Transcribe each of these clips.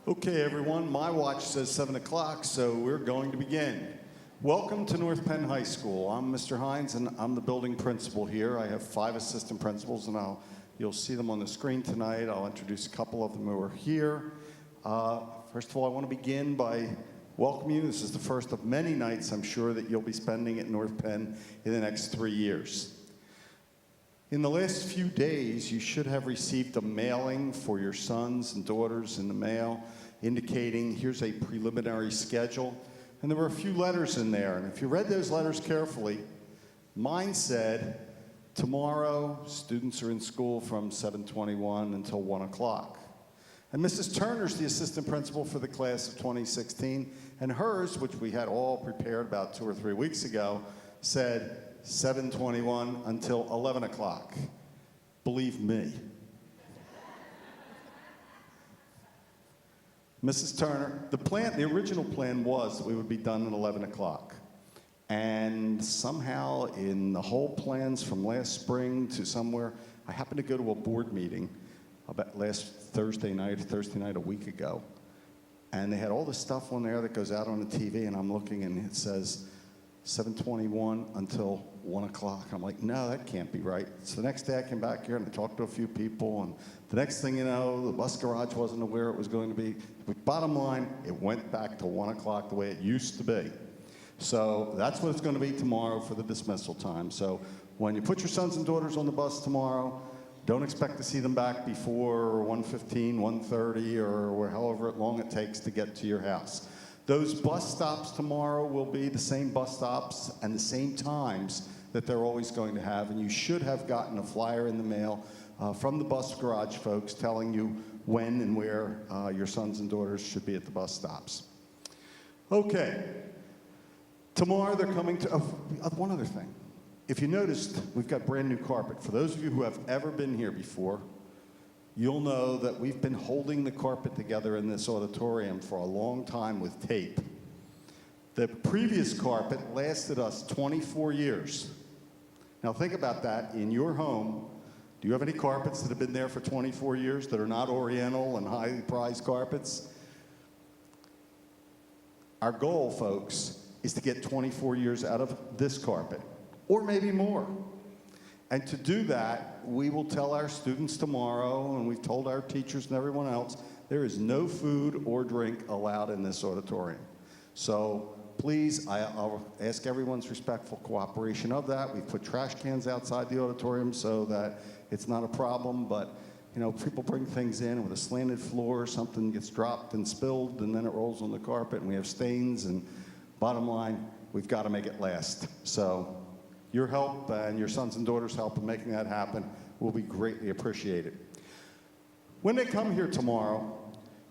Okay, everyone, my watch says 7 o'clock, so we're going to begin. Welcome to North Penn High School. I'm Mr. Hines, and I'm the building principal here. I have 5 assistant principals, and you'll see them on the screen tonight. I'll introduce a couple of them who are here. First of all, I want to begin by welcoming you. This is the first of many nights, I'm sure, that you'll be spending at North Penn in the next 3 years. In the last few days, you should have received a mailing for your sons and daughters in the mail indicating here's a preliminary schedule. And there were a few letters in there. And if you read those letters carefully, mine said, tomorrow, students are in school from 7:21 until 1 o'clock. And Mrs. Turner's the assistant principal for the class of 2016, and hers, which we had all prepared about 2 or 3 weeks ago, said 7:21 until 11 o'clock. Believe me. Mrs. Turner, the original plan was that we would be done at 11 o'clock. And somehow in the whole plans from last spring to somewhere, I happened to go to a board meeting about last Thursday night a week ago. And they had all this stuff on there that goes out on the TV, and I'm looking and it says 7:21 until 1 o'clock. I'm like, no, that can't be right. So the next day I came back here and I talked to a few people, and the next thing you know, the bus garage wasn't aware it was going to be. But bottom line, it went back to 1 o'clock the way it used to be. So that's what it's going to be tomorrow for the dismissal time. So when you put your sons and daughters on the bus tomorrow, don't expect to see them back before 1:15, 1:30, or however long it takes to get to your house. Those bus stops tomorrow will be the same bus stops and the same times that they're always going to have, and you should have gotten a flyer in the mail from the bus garage folks telling you when and where your sons and daughters should be at the bus stops. Okay. Tomorrow they're coming to, one other thing. If you noticed, we've got brand new carpet. For those of you who have ever been here before, you'll know that we've been holding the carpet together in this auditorium for a long time with tape. The previous carpet lasted us 24 years. Now think about that. In your home, do you have any carpets that have been there for 24 years that are not Oriental and highly prized carpets? Our goal, folks, is to get 24 years out of this carpet, or maybe more. And to do that, we will tell our students tomorrow, and we've told our teachers and everyone else, there is no food or drink allowed in this auditorium. So please, I'll ask everyone's respectful cooperation of that. We've put trash cans outside the auditorium so that it's not a problem, but you know, people bring things in with a slanted floor, something gets dropped and spilled, and then it rolls on the carpet, and we have stains, and bottom line, we've got to make it last. So your help and your sons and daughters' help in making that happen will be greatly appreciated. When they come here tomorrow,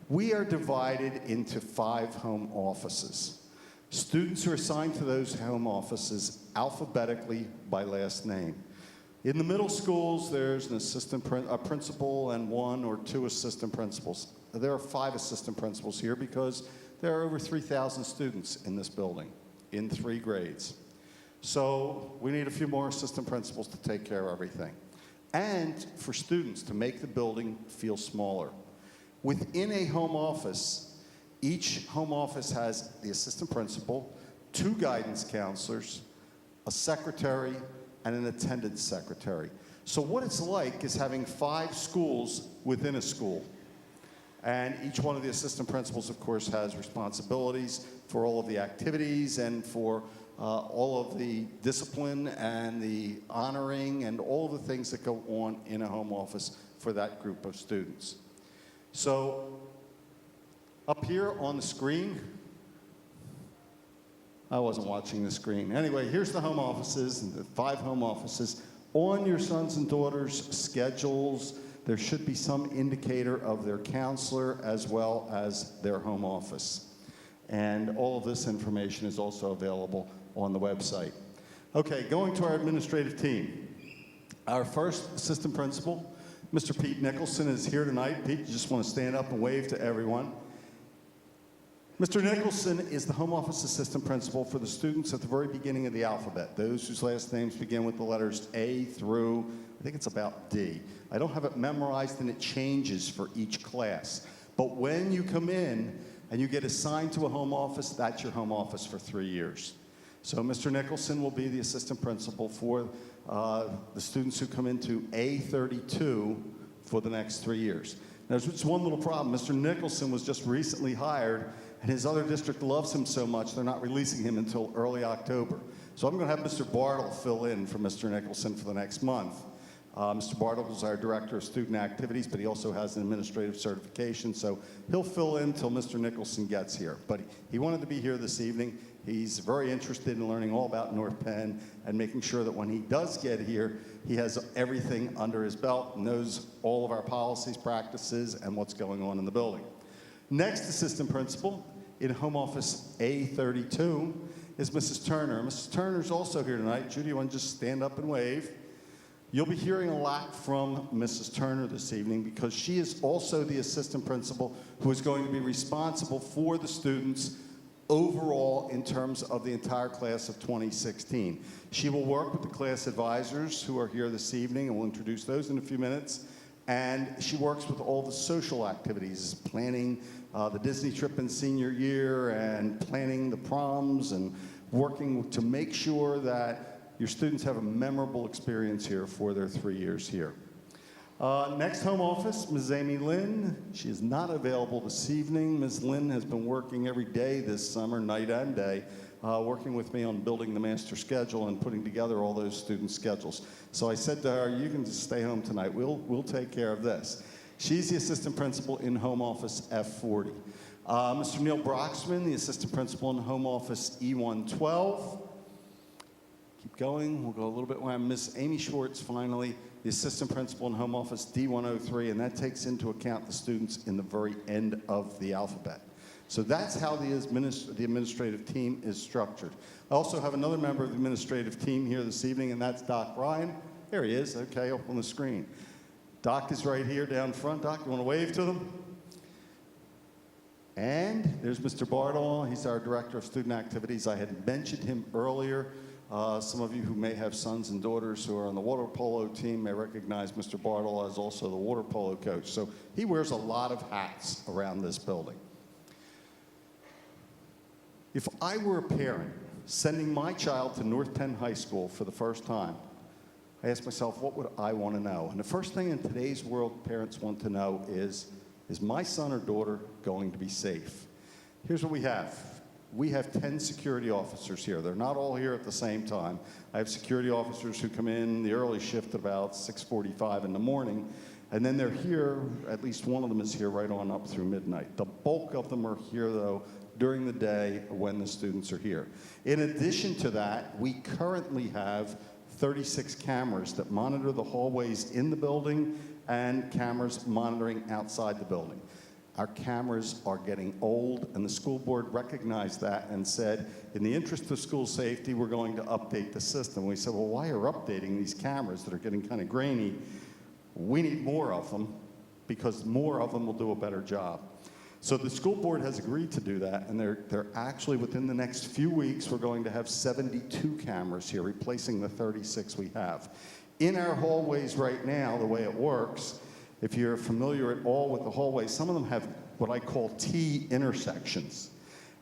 we are divided into 5 home offices. Students are assigned to those home offices alphabetically by last name. In the middle schools, there's a principal and 1 or 2 assistant principals. There are 5 assistant principals here because there are over 3,000 students in this building in 3 grades. So we need a few more assistant principals to take care of everything. And for students to make the building feel smaller. Within a home office, each home office has the assistant principal, 2 guidance counselors, a secretary, and an attendance secretary. So what it's like is having 5 schools within a school. And each one of the assistant principals, of course, has responsibilities for all of the activities and for all of the discipline and the honoring and all the things that go on in a home office for that group of students. So up here on the screen, I wasn't watching the screen. Anyway, here's the home offices, the 5 home offices. On your sons and daughters' schedules, there should be some indicator of their counselor as well as their home office. And all of this information is also available on the website. Okay, going to our administrative team. Our first assistant principal, Mr. Pete Nicholson, is here tonight. Pete, you just want to stand up and wave to everyone. Mr. Nicholson is the home office assistant principal for the students at the very beginning of the alphabet, those whose last names begin with the letters A through, I think it's about D. I don't have it memorized and it changes for each class. But when you come in and you get assigned to a home office, that's your home office for 3 years. So Mr. Nicholson will be the assistant principal for the students who come into A32 for the next 3 years. Now, there's just one little problem. Mr. Nicholson was just recently hired, and his other district loves him so much, they're not releasing him until early October. So I'm going to have Mr. Bartle fill in for Mr. Nicholson for the next month. Mr. Bartle is our Director of Student Activities, but he also has an administrative certification, so he'll fill in until Mr. Nicholson gets here. But he wanted to be here this evening. He's very interested in learning all about North Penn and making sure that when he does get here, he has everything under his belt, knows all of our policies, practices, and what's going on in the building. Next assistant principal in home office A32 is Mrs. Turner. Mrs. Turner's also here tonight. Judy, you want to just stand up and wave? You'll be hearing a lot from Mrs. Turner this evening because she is also the assistant principal who is going to be responsible for the students overall in terms of the entire class of 2016. She will work with the class advisors who are here this evening, and we'll introduce those in a few minutes. And she works with all the social activities, planning the Disney trip in senior year and planning the proms and working to make sure that your students have a memorable experience here for their 3 years here. Next home office, Ms. Amy Lynn. She is not available this evening. Ms. Lynn has been working every day this summer, night and day, working with me on building the master schedule and putting together all those student schedules. So I said to her, you can just stay home tonight. We'll take care of this. She's the assistant principal in home office F40. Mr. Neil Broxman, the assistant principal in home office E112. Keep going. We'll go a little bit more. Miss Amy Schwartz, finally, the assistant principal in home office D103, and that takes into account the students in the very end of the alphabet. So that's how the administrative team is structured. I also have another member of the administrative team here this evening, and that's Doc Ryan. There he is. Okay, up on the screen. Doc is right here down front. Doc, you want to wave to them? And there's Mr. Bartle. He's our Director of Student Activities. I had mentioned him earlier. Some of you who may have sons and daughters who are on the water polo team may recognize Mr. Bartle as also the water polo coach. So he wears a lot of hats around this building. If I were a parent sending my child to North Penn High School for the first time, I asked myself, what would I want to know? And the first thing in today's world parents want to know is my son or daughter going to be safe? Here's what we have. We have 10 security officers here. They're not all here at the same time. I have security officers who come in the early shift at about 6:45 in the morning, and then they're here, at least one of them is here right on up through midnight. The bulk of them are here, though, during the day when the students are here. In addition to that, we currently have 36 cameras that monitor the hallways in the building and cameras monitoring outside the building. Our cameras are getting old, and the school board recognized that and said, in the interest of school safety, we're going to update the system. We said, well, why are updating these cameras that are getting kind of grainy? We need more of them because more of them will do a better job. So the school board has agreed to do that, and they're actually, within the next few weeks, we're going to have 72 cameras here, replacing the 36 we have. In our hallways right now, the way it works, if you're familiar at all with the hallways, some of them have what I call T intersections.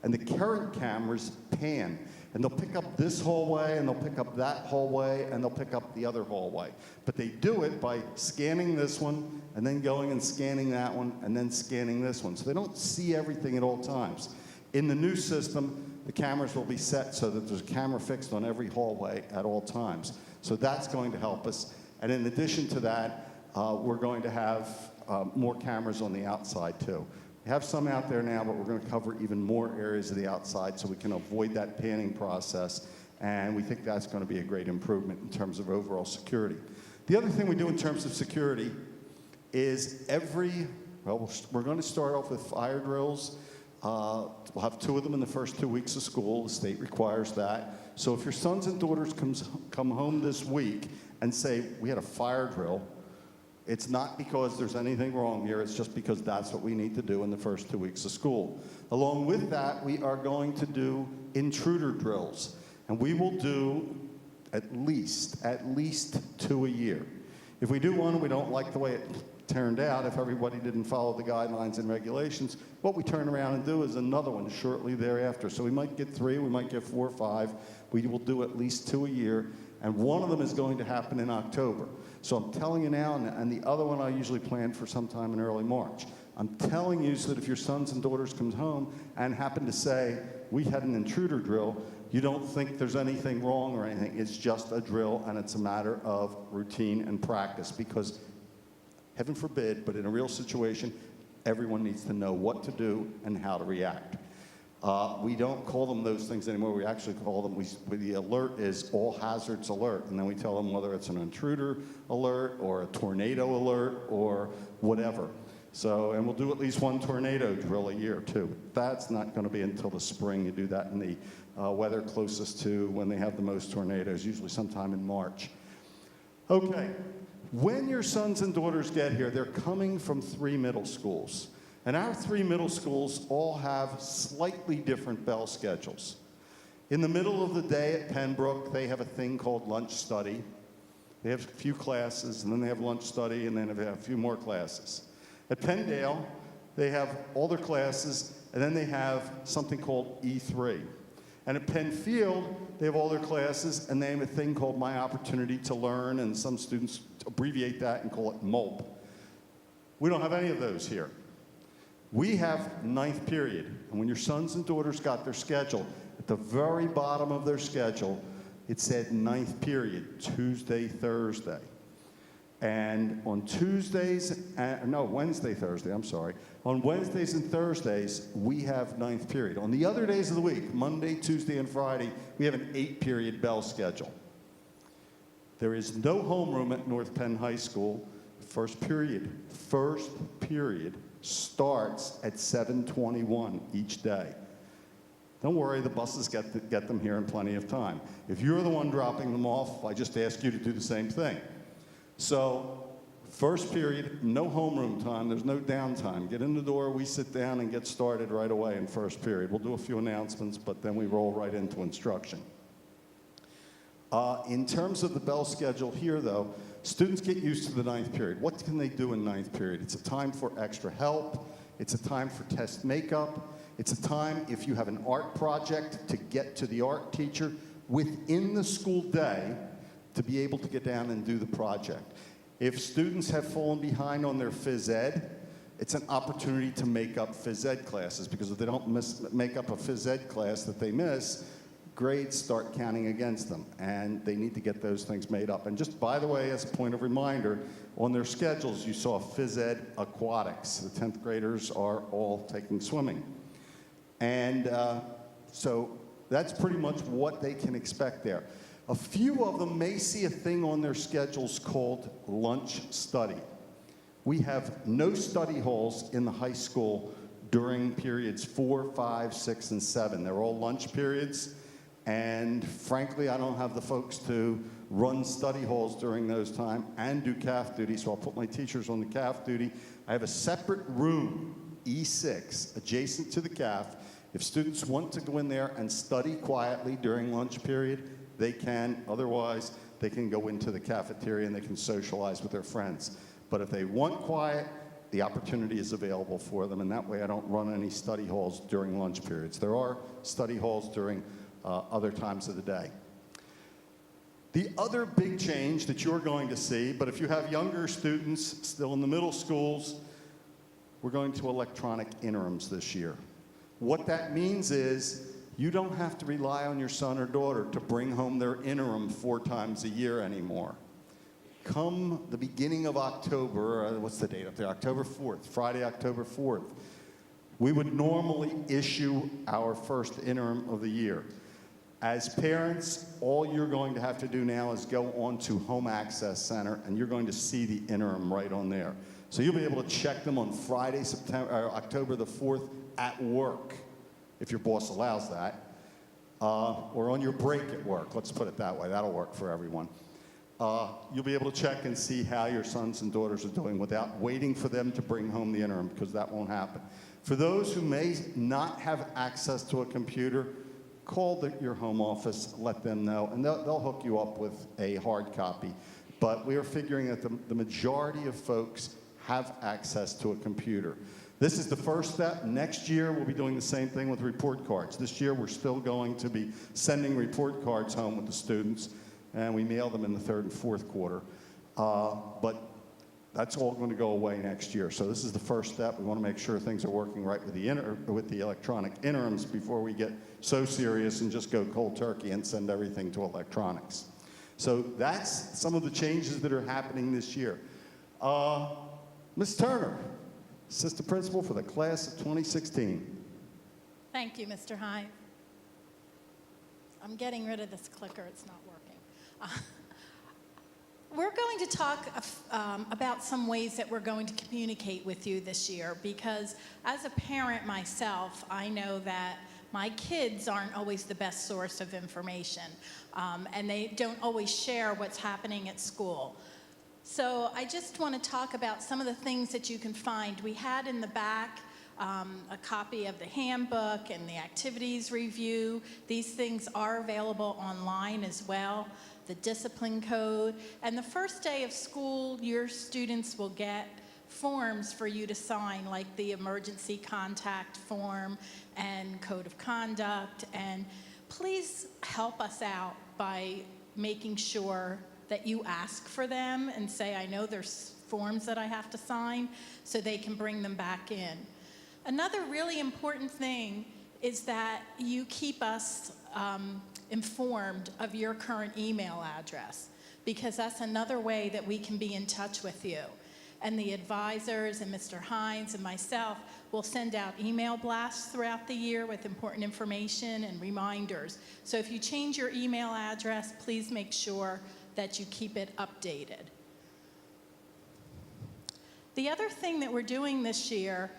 And the current cameras pan, and they'll pick up this hallway, and they'll pick up that hallway, and they'll pick up the other hallway. But they do it by scanning this one, and then going and scanning that one, and then scanning this one. So they don't see everything at all times. In the new system, the cameras will be set so that there's a camera fixed on every hallway at all times. So that's going to help us. And in addition to that, we're going to have more cameras on the outside, too. We have some out there now, but we're going to cover even more areas of the outside so we can avoid that panning process, and we think that's going to be a great improvement in terms of overall security. The other thing we do in terms of security is we're going to start off with fire drills. We'll have 2 of them in the first 2 weeks of school. The state requires that. So if your sons and daughters come home this week and say, we had a fire drill, it's not because there's anything wrong here, it's just because that's what we need to do in the first 2 weeks of school. Along with that, we are going to do intruder drills, and we will do at least 2 a year. If we do one and we don't like the way it turned out, if everybody didn't follow the guidelines and regulations, what we turn around and do is another one shortly thereafter. So we might get 3, we might get 4 or 5. We will do at least 2 a year, and one of them is going to happen in October. So I'm telling you now, and the other one I usually plan for sometime in early March. I'm telling you so that if your sons and daughters come home and happen to say, we had an intruder drill, you don't think there's anything wrong or anything. It's just a drill, and it's a matter of routine and practice, because heaven forbid, but in a real situation, everyone needs to know what to do and how to react. We don't call them those things anymore. We actually call them, the alert is all hazards alert, and then we tell them whether it's an intruder alert or a tornado alert or whatever. So, and we'll do at least one tornado drill a year too. That's not going to be until the spring. You do that in the weather closest to when they have the most tornadoes, usually sometime in March. Okay, when your sons and daughters get here, they're coming from 3 middle schools. And our 3 middle schools all have slightly different bell schedules. In the middle of the day at Pembroke, they have a thing called lunch study. They have a few classes, and then they have lunch study, and then they have a few more classes. At Penndale, they have all their classes, and then they have something called E3. And at Penfield, they have all their classes, and they have a thing called My Opportunity to Learn, and some students abbreviate that and call it MOLP. We don't have any of those here. We have 9th period, and when your sons and daughters got their schedule, at the very bottom of their schedule, it said 9th period, Tuesday, Thursday. And on Wednesday, Thursday, I'm sorry. On Wednesdays and Thursdays, we have 9th period. On the other days of the week, Monday, Tuesday, and Friday, we have an 8-period bell schedule. There is no homeroom at North Penn High School. First period starts at 7:21 each day. Don't worry, the buses get them here in plenty of time. If you're the one dropping them off, I just ask you to do the same thing. So, first period, no homeroom time, there's no downtime. Get in the door, we sit down and get started right away in first period. We'll do a few announcements, but then we roll right into instruction. In terms of the bell schedule here, though, students get used to the 9th period. What can they do in 9th period? It's a time for extra help. It's a time for test makeup. It's a time, if you have an art project, to get to the art teacher within the school day to be able to get down and do the project. If students have fallen behind on their phys ed, it's an opportunity to make up phys ed classes, because if they don't make up a phys ed class that they miss, grades start counting against them, and they need to get those things made up. And just by the way, as a point of reminder, on their schedules you saw phys ed aquatics. The 10th graders are all taking swimming. And so that's pretty much what they can expect there. A few of them may see a thing on their schedules called lunch study. We have no study halls in the high school during periods 4, 5, 6, and 7. They're all lunch periods, and frankly, I don't have the folks to run study halls during those times and do CAF duty, so I'll put my teachers on the CAF duty. I have a separate room, E6, adjacent to the CAF. If students want to go in there and study quietly during lunch period, they can. Otherwise, they can go into the cafeteria and they can socialize with their friends. But if they want quiet, the opportunity is available for them, and that way I don't run any study halls during lunch periods. There are study halls during other times of the day. The other big change that you're going to see, but if you have younger students still in the middle schools, we're going to electronic interims this year. What that means is you don't have to rely on your son or daughter to bring home their interim 4 times a year anymore. Come the beginning of October, what's the date up there? October 4th, Friday, October 4th, we would normally issue our first interim of the year. As parents, all you're going to have to do now is go on to Home Access Center, and you're going to see the interim right on there. So you'll be able to check them on Friday, October the 4th at work, if your boss allows that, or on your break at work. Let's put it that way. That'll work for everyone. You'll be able to check and see how your sons and daughters are doing without waiting for them to bring home the interim, because that won't happen. For those who may not have access to a computer, call your home office, let them know, and they'll hook you up with a hard copy. but we are figuring that the majority of folks have access to a computer. This is the first step. Next year, we'll be doing the same thing with report cards. This year, we're still going to be sending report cards home with the students, and we mail them in the third and fourth quarter. But that's all going to go away next year. So this is the first step. We want to make sure things are working right with the electronic interims before we get so serious and just go cold turkey and send everything to electronics. So that's some of the changes that are happening this year. Ms. Turner, Assistant Principal for the class of 2016. Thank you, Mr. Hine. I'm getting rid of this clicker. It's not working. We're going to talk about some ways that we're going to communicate with you this year, because as a parent myself, I know that my kids aren't always the best source of information, and they don't always share what's happening at school. So I just want to talk about some of the things that you can find. We had in the back a copy of the handbook and the activities review. These things are available online as well. The discipline code. And the first day of school, your students will get forms for you to sign, like the emergency contact form and code of conduct. And please help us out by making sure that you ask for them and say, I know there's forms that I have to sign, so they can bring them back in. Another really important thing is that you keep us informed of your current email address, because that's another way that we can be in touch with you. And the advisors and Mr. Hines and myself will send out email blasts throughout the year with important information and reminders. So if you change your email address, please make sure that you keep it updated. The other thing that we're doing this year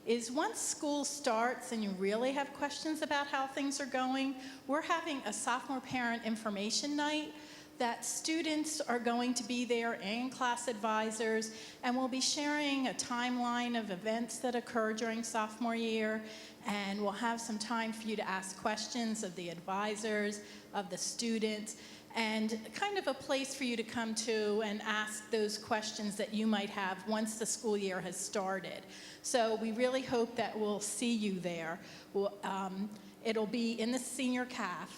is once school starts and you really have questions about how things are going, we're having a sophomore parent information night that students are going to be there and class advisors, and we'll be sharing a timeline of events that occur during sophomore year, and we'll have some time for you to ask questions of the advisors, of the students, and kind of a place for you to come to and ask those questions that you might have once the school year has started. So we really hope that we'll see you there. It'll be in the senior CAF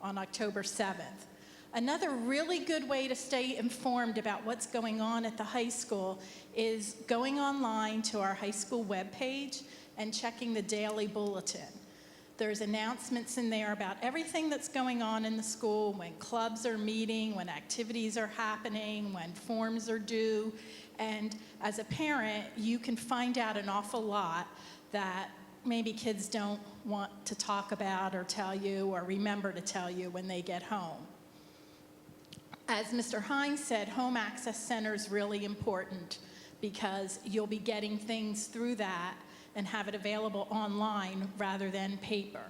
on October 7th. Another really good way to stay informed about what's going on at the high school is going online to our high school webpage and checking the daily bulletin. There's announcements in there about everything that's going on in the school, when clubs are meeting, when activities are happening, when forms are due. And as a parent, you can find out an awful lot that maybe kids don't want to talk about or tell you or remember to tell you when they get home. As Mr. Hines said, Home Access Center is really important because you'll be getting things through that and have it available online rather than paper.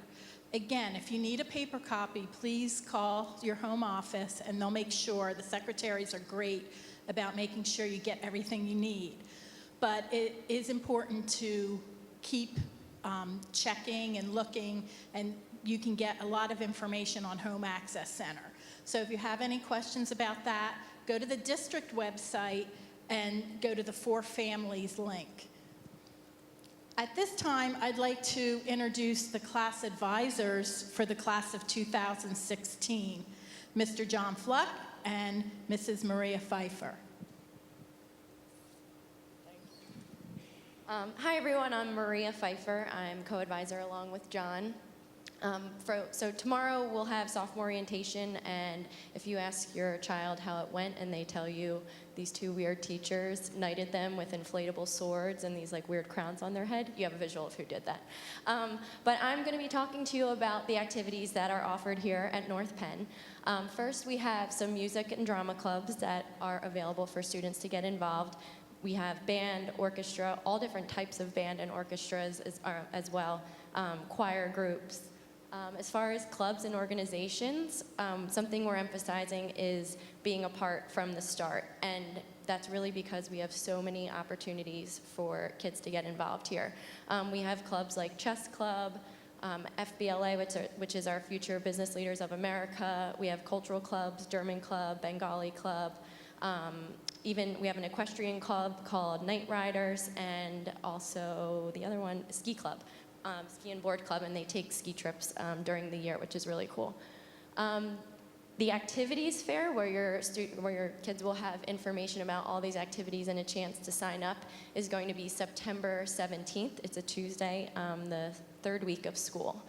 Again, if you need a paper copy, please call your home office and they'll make sure. The secretaries are great about making sure you get everything you need. But it is important to keep checking and looking, and you can get a lot of information on Home Access Center. So if you have any questions about that, go to the district website and go to the For Families link. At this time, I'd like to introduce the class advisors for the class of 2016, Mr. John Fluck and Mrs. Maria Pfeiffer. Hi everyone, I'm Maria Pfeiffer. I'm co-advisor along with John. So tomorrow we'll have sophomore orientation, and if you ask your child how it went and they tell you these two weird teachers knighted them with inflatable swords and these like weird crowns on their head, you have a visual of who did that. But I'm going to be talking to you about the activities that are offered here at North Penn. First, we have some music and drama clubs that are available for students to get involved. We have band, orchestra, all different types of band and orchestras as well, choir groups. As far as clubs and organizations, something we're emphasizing is being a part from the start, and that's really because we have so many opportunities for kids to get involved here. We have clubs like Chess Club, FBLA, which is our Future Business Leaders of America. We have cultural clubs, German Club, Bengali Club. Even we have an equestrian club called Night Riders, and also the other one, Ski Club, Ski and Board Club, and they take ski trips during the year, which is really cool. The activities fair, where your kids will have information about all these activities and a chance to sign up, is going to be September 17th. It's a Tuesday, the third week of school.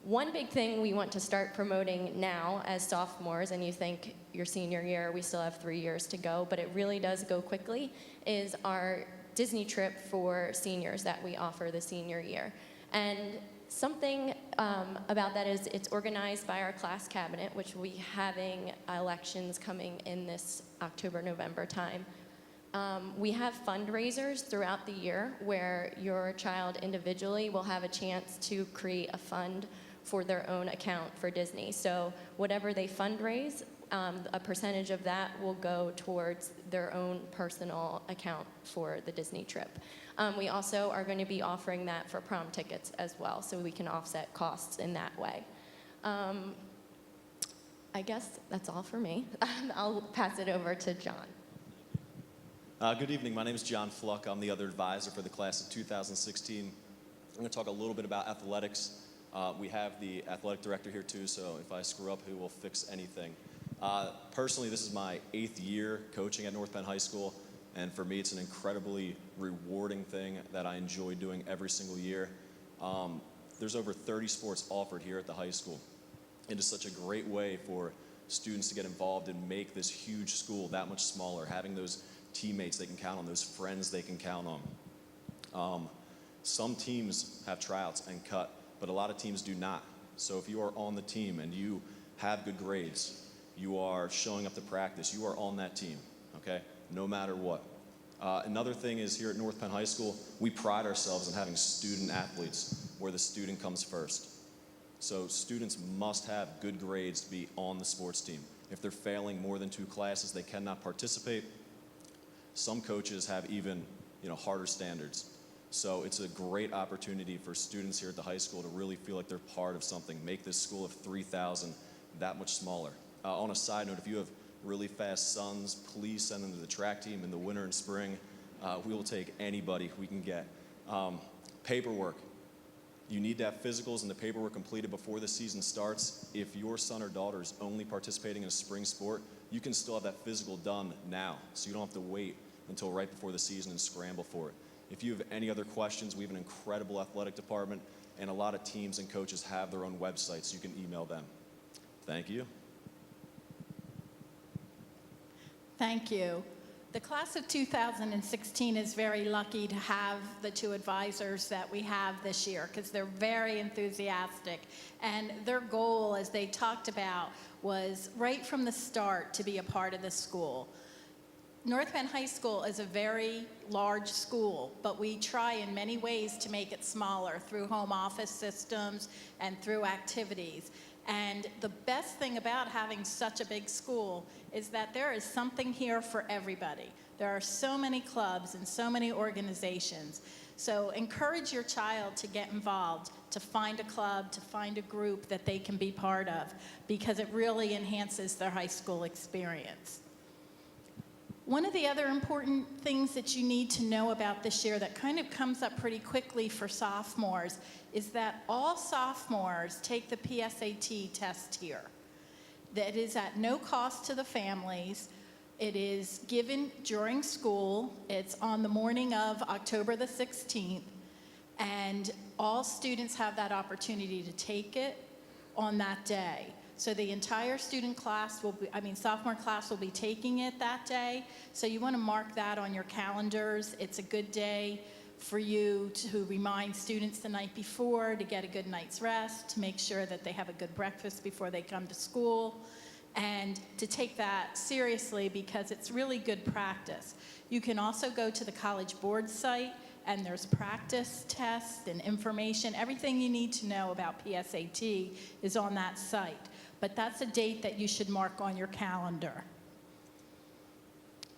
One big thing we want to start promoting now as sophomores, and you think your senior year, we still have 3 years to go, but it really does go quickly, is our Disney trip for seniors that we offer the senior year. And something about that is it's organized by our class cabinet, which will be having elections coming in this October-November time. We have fundraisers throughout the year where your child individually will have a chance to create a fund for their own account for Disney. So whatever they fundraise, a percentage of that will go towards their own personal account for the Disney trip. We also are going to be offering that for prom tickets as well, so we can offset costs in that way. I guess that's all for me. I'll pass it over to John. Good evening. My name is John Fluck. I'm the other advisor for the class of 2016. I'm going to talk a little bit about athletics. We have the athletic director here too, so if I screw up, he will fix anything. Personally, this is my 8th year coaching at North Penn High School, and for me, it's an incredibly rewarding thing that I enjoy doing every single year. There's over 30 sports offered here at the high school. It is such a great way for students to get involved and make this huge school that much smaller, having those teammates they can count on, those friends they can count on. Some teams have tryouts and cut, but a lot of teams do not. So if you are on the team and you have good grades, you are showing up to practice, you are on that team, okay? No matter what. Another thing is here at North Penn High School, we pride ourselves in having student athletes where the student comes first. So students must have good grades to be on the sports team. If they're failing more than 2 classes, they cannot participate. Some coaches have even, harder standards. So it's a great opportunity for students here at the high school to really feel like they're part of something, make this school of 3,000 that much smaller. On a side note, if you have really fast sons, please send them to the track team in the winter and spring. We will take anybody we can get. Paperwork. You need to have physicals and the paperwork completed before the season starts. If your son or daughter is only participating in a spring sport, you can still have that physical done now, so you don't have to wait until right before the season and scramble for it. If you have any other questions, we have an incredible athletic department, and a lot of teams and coaches have their own websites, so you can email them. Thank you. Thank you. The class of 2016 is very lucky to have the 2 advisors that we have this year because they're very enthusiastic. And their goal, as they talked about, was right from the start to be a part of the school. North Penn High School is a very large school, but we try in many ways to make it smaller through home office systems and through activities. And the best thing about having such a big school is that there is something here for everybody. There are so many clubs and so many organizations. So encourage your child to get involved, to find a club, to find a group that they can be part of, because it really enhances their high school experience. One of the other important things that you need to know about this year that kind of comes up pretty quickly for sophomores is that all sophomores take the PSAT test here. That is at no cost to the families. It is given during school. It's on the morning of October the 16th, and all students have that opportunity to take it on that day. So the entire sophomore class will be taking it that day. So you want to mark that on your calendars. It's a good day for you to remind students the night before to get a good night's rest, to make sure that they have a good breakfast before they come to school, and to take that seriously because it's really good practice. You can also go to the College Board site, and there's practice tests and information. Everything you need to know about PSAT is on that site. But that's a date that you should mark on your calendar.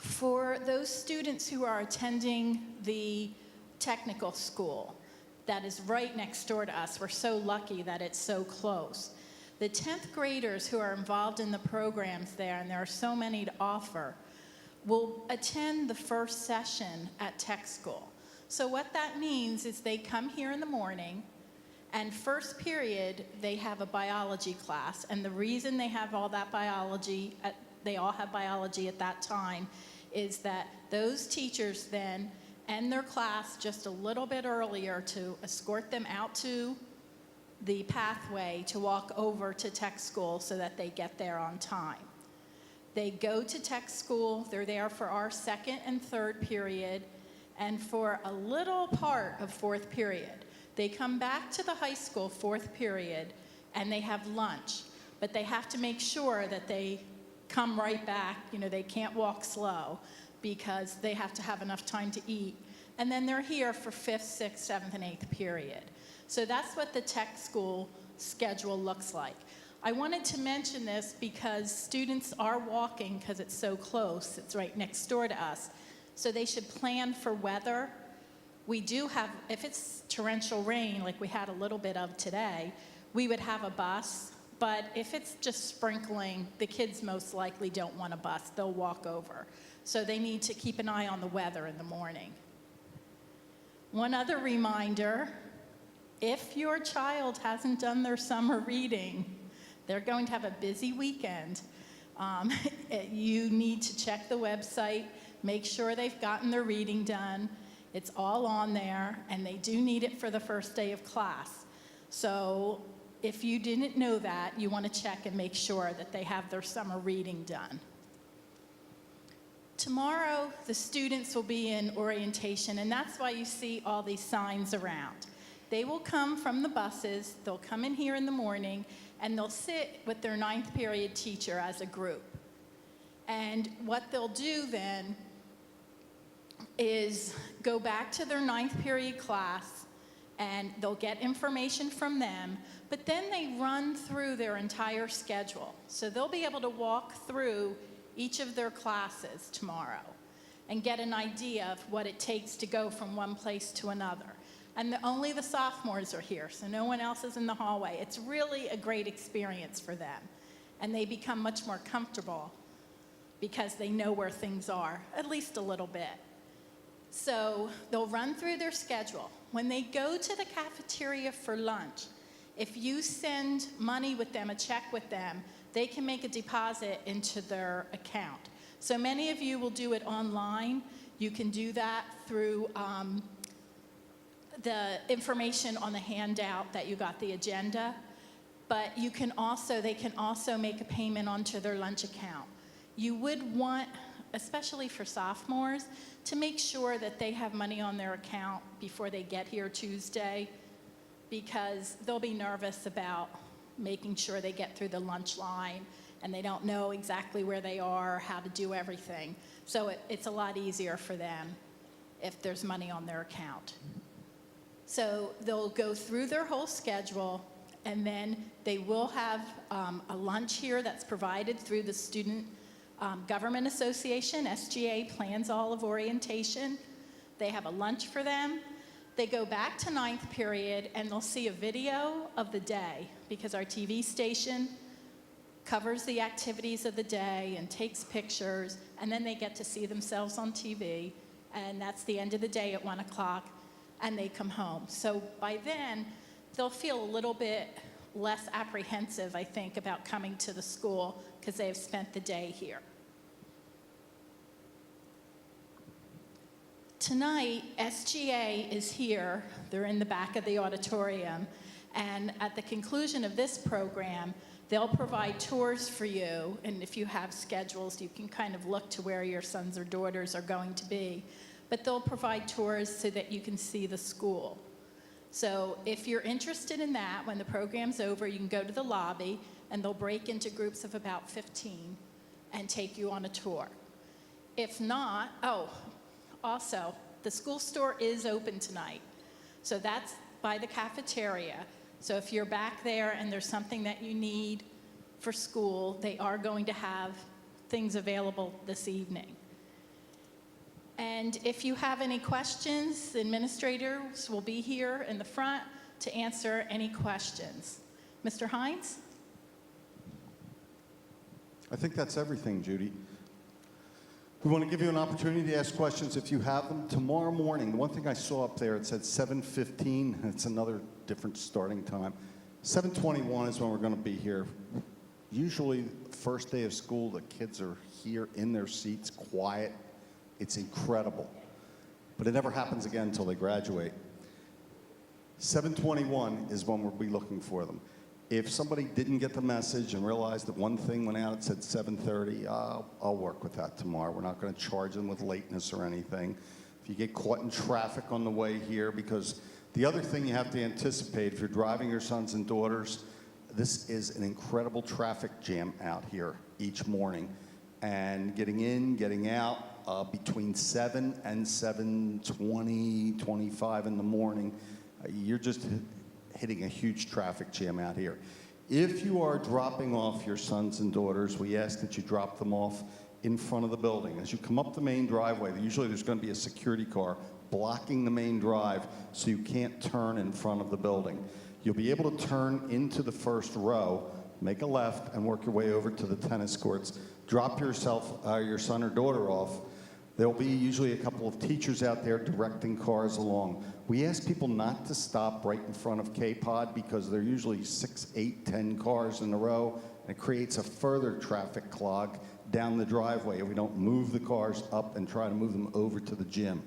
For those students who are attending the technical school that is right next door to us, we're so lucky that it's so close. The 10th graders who are involved in the programs there, and there are so many to offer, will attend the first session at tech school. So what that means is they come here in the morning, and first period, they have a biology class. And the reason they have all that biology, they all have biology at that time, is that those teachers then end their class just a little bit earlier to escort them out to the pathway to walk over to tech school so that they get there on time. They go to tech school, they're there for our second and third period, and for a little part of fourth period. They come back to the high school fourth period and they have lunch, but they have to make sure that they come right back. You know, they can't walk slow because they have to have enough time to eat. And then they're here for fifth, sixth, seventh, and eighth period. So that's what the tech school schedule looks like. I wanted to mention this because students are walking because it's so close. It's right next door to us. So they should plan for weather. We do have, if it's torrential rain like we had a little bit of today, we would have a bus. But if it's just sprinkling, the kids most likely don't want a bus. They'll walk over. So they need to keep an eye on the weather in the morning. One other reminder, if your child hasn't done their summer reading, they're going to have a busy weekend. You need to check the website, make sure they've gotten their reading done. It's all on there, and they do need it for the first day of class. So if you didn't know that, you want to check and make sure that they have their summer reading done. Tomorrow, the students will be in orientation, and that's why you see all these signs around. They will come from the buses, they'll come in here in the morning, and they'll sit with their ninth period teacher as a group. And what they'll do then is go back to their ninth period class, and they'll get information from them, but then they run through their entire schedule. So they'll be able to walk through each of their classes tomorrow and get an idea of what it takes to go from one place to another. And only the sophomores are here, so no one else is in the hallway. It's really a great experience for them. And they become much more comfortable because they know where things are, at least a little bit. So they'll run through their schedule. When they go to the cafeteria for lunch, if you send money with them, a check with them, they can make a deposit into their account. So many of you will do it online. You can do that through the information on the handout that you got, the agenda. But they can also make a payment onto their lunch account. You would want, especially for sophomores, to make sure that they have money on their account before they get here Tuesday, because they'll be nervous about making sure they get through the lunch line and they don't know exactly where they are, how to do everything. So it's a lot easier for them if there's money on their account. So they'll go through their whole schedule, and then they will have a lunch here that's provided through the Student Government Association. SGA plans all of orientation. They have a lunch for them. They go back to ninth period, and they'll see a video of the day, because our TV station covers the activities of the day and takes pictures, and then they get to see themselves on TV, and that's the end of the day at 1 o'clock, and they come home. So by then, they'll feel a little bit less apprehensive, I think, about coming to the school because they've spent the day here. Tonight, SGA is here. They're in the back of the auditorium. And at the conclusion of this program, they'll provide tours for you. And if you have schedules, you can kind of look to where your sons or daughters are going to be. But they'll provide tours so that you can see the school. So if you're interested in that, when the program's over, you can go to the lobby, and they'll break into groups of about 15 and take you on a tour. If not, also, the school store is open tonight. So that's by the cafeteria. So if you're back there and there's something that you need for school, they are going to have things available this evening. And if you have any questions, the administrators will be here in the front to answer any questions. Mr. Hines? I think that's everything, Judy. We want to give you an opportunity to ask questions if you have them. Tomorrow morning, the one thing I saw up there, it said 7:15. It's another different starting time. 7:21 is when we're going to be here. Usually, first day of school, the kids are here in their seats, quiet. It's incredible. But it never happens again until they graduate. 7:21 is when we'll be looking for them. If somebody didn't get the message and realized that one thing went out, it said 7:30, I'll work with that tomorrow. We're not going to charge them with lateness or anything. If you get caught in traffic on the way here, because the other thing you have to anticipate, if you're driving your sons and daughters, this is an incredible traffic jam out here each morning. And getting in, getting out, between 7 and 7:20, 25 in the morning, you're just hitting a huge traffic jam out here. If you are dropping off your sons and daughters, we ask that you drop them off in front of the building. As you come up the main driveway, usually there's going to be a security car blocking the main drive so you can't turn in front of the building. You'll be able to turn into the first row, make a left, and work your way over to the tennis courts. Drop your son or daughter off. There'll be usually a couple of teachers out there directing cars along. We ask people not to stop right in front of K-Pod because there are usually 6, 8, 10 cars in a row, and it creates a further traffic clog down the driveway if we don't move the cars up and try to move them over to the gym.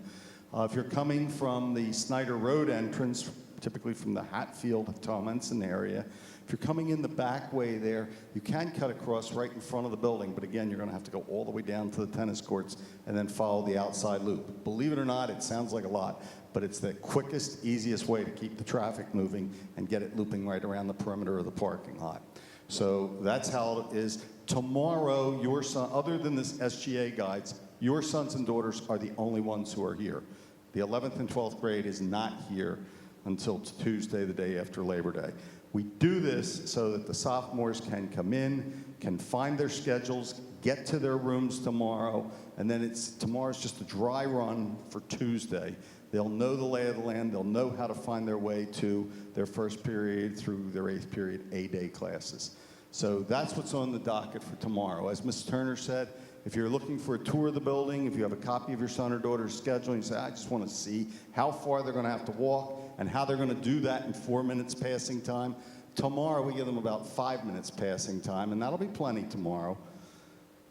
If you're coming from the Snyder Road entrance, typically from the Hatfield, Towmenson area, if you're coming in the back way there, you can cut across right in front of the building, but again, you're going to have to go all the way down to the tennis courts and then follow the outside loop. Believe it or not, it sounds like a lot, but it's the quickest, easiest way to keep the traffic moving and get it looping right around the perimeter of the parking lot. So that's how it is. Tomorrow, your son, other than this SGA guides, your sons and daughters are the only ones who are here. The 11th and 12th grade is not here until Tuesday, the day after Labor Day. We do this so that the sophomores can come in, can find their schedules, get to their rooms tomorrow, and then tomorrow's just a dry run for Tuesday. They'll know the lay of the land. They'll know how to find their way to their first period through their 8th period A-day classes. So that's what's on the docket for tomorrow. As Ms. Turner said, if you're looking for a tour of the building, if you have a copy of your son or daughter's schedule, and you say, I just want to see how far they're going to have to walk and how they're going to do that in 4 minutes passing time, tomorrow we give them about 5 minutes passing time, and that'll be plenty tomorrow.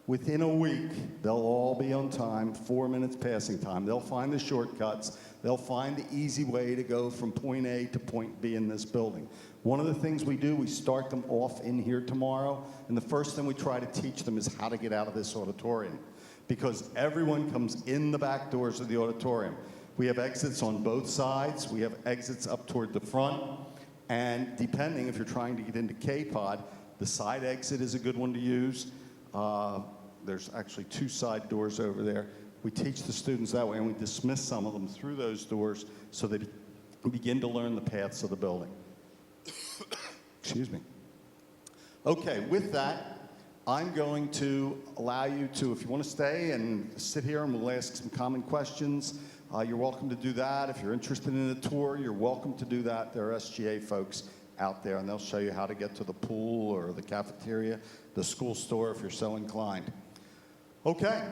Within a week, they'll all be on time, 4 minutes passing time. They'll find the shortcuts. They'll find the easy way to go from point A to point B in this building. One of the things we do, we start them off in here tomorrow, and the first thing we try to teach them is how to get out of this auditorium, because everyone comes in the back doors of the auditorium. We have exits on both sides. We have exits up toward the front, and depending if you're trying to get into K-Pod, the side exit is a good one to use. There's actually 2 side doors over there. We teach the students that way, and we dismiss some of them through those doors so they begin to learn the paths of the building. Excuse me. Okay, with that, I'm going to allow you to, if you want to stay and sit here and we'll ask some common questions, you're welcome to do that. If you're interested in a tour, you're welcome to do that. There are SGA folks out there, and they'll show you how to get to the pool or the cafeteria, the school store if you're so inclined. Okay.